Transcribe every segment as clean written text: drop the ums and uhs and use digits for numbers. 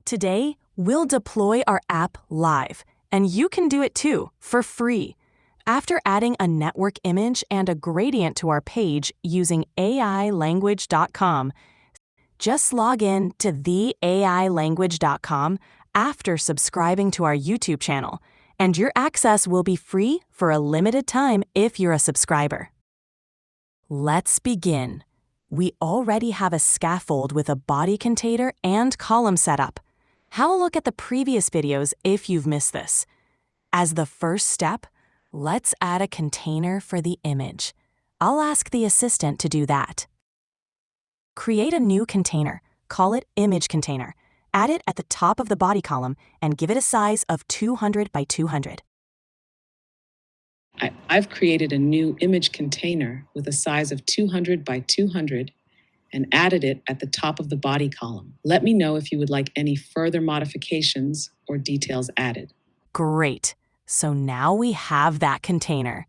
Today, we'll deploy our app live, and you can do it too, for free. After adding a network image and a gradient to our page using ailanguage.com, just log in to theailanguage.com after subscribing to our YouTube channel, and your access will be free for a limited time if you're a subscriber. Let's begin. We already have a scaffold with a body container and column setup. Have a look at the previous videos if you've missed this. As the first step, let's add a container for the image. I'll ask the assistant to do that. Create a new container, call it Image Container. Add it at the top of the body column and give it a size of 200 by 200. I've created a new image container with a size of 200 by 200 and added it at the top of the body column. Let me know if you would like any further modifications or details added. Great. So now we have that container.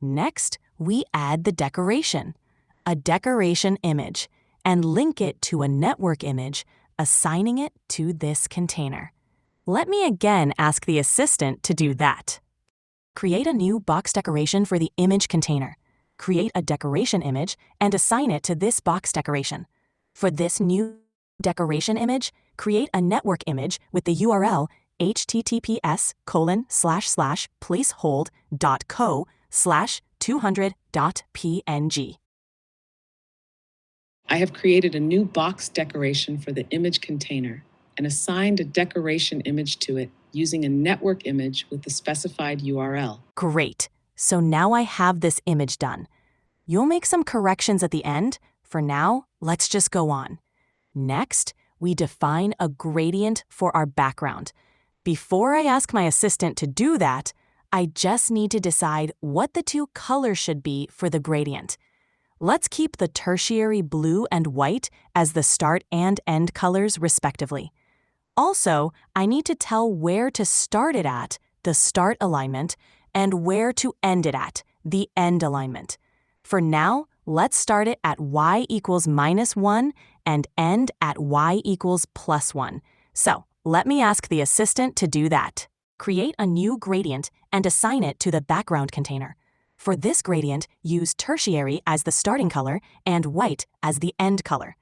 Next, we add the decoration, a decoration image, and link it to a network image, assigning it to this container. Let me again ask the assistant to do that. Create a new box decoration for the image container. Create a decoration image and assign it to this box decoration. For this new decoration image, create a network image with the URL https://placehold.co/200.png. I have created a new box decoration for the image container and assigned a decoration image to it using a network image with the specified URL. Great. So now I have this image done. You'll make some corrections at the end. For now, let's just go on. Next, we define a gradient for our background. Before I ask my assistant to do that, I just need to decide what the two colors should be for the gradient. Let's keep the tertiary blue and white as the start and end colors respectively. Also, I need to tell where to start it at, the start alignment, and where to end it at, the end alignment. For now, let's start it at y equals -1 and end at y equals +1. So, let me ask the assistant to do that. Create a new gradient and assign it to the background container. For this gradient, use tertiary as the starting color and white as the end color.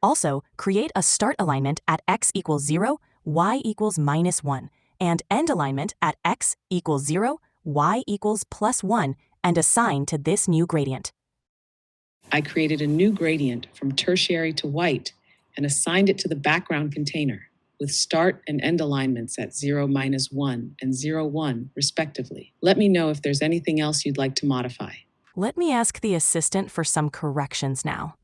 Also, create a start alignment at x equals 0, y equals -1, and end alignment at x equals 0, y equals +1, and assign to this new gradient. I created a new gradient from tertiary to white and assigned it to the background container with start and end alignments at 0, -1, and 0, 1, respectively. Let me know if there's anything else you'd like to modify. Let me ask the assistant for some corrections now.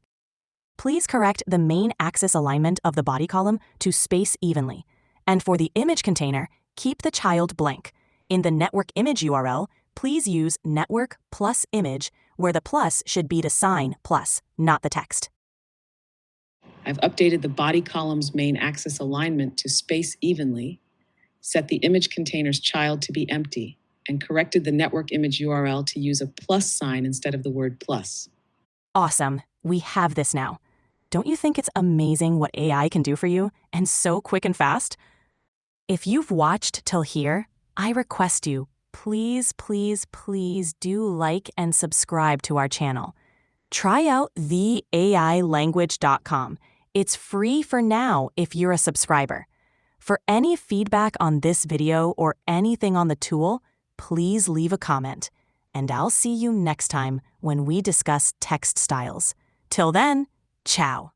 Please correct the main axis alignment of the body column to space evenly. And for the image container, keep the child blank. In the network image URL, please use network plus image, where the plus should be the sign plus, not the text. I've updated the body column's main axis alignment to space evenly, set the image container's child to be empty, and corrected the network image URL to use a plus sign instead of the word plus. Awesome. We have this now. Don't you think it's amazing what AI can do for you, and so quick and fast? If you've watched till here, I request you, please, please, please do like and subscribe to our channel. Try out theailanguage.com. It's free for now if you're a subscriber. For any feedback on this video or anything on the tool, please leave a comment. And I'll see you next time when we discuss text styles. Till then, ciao.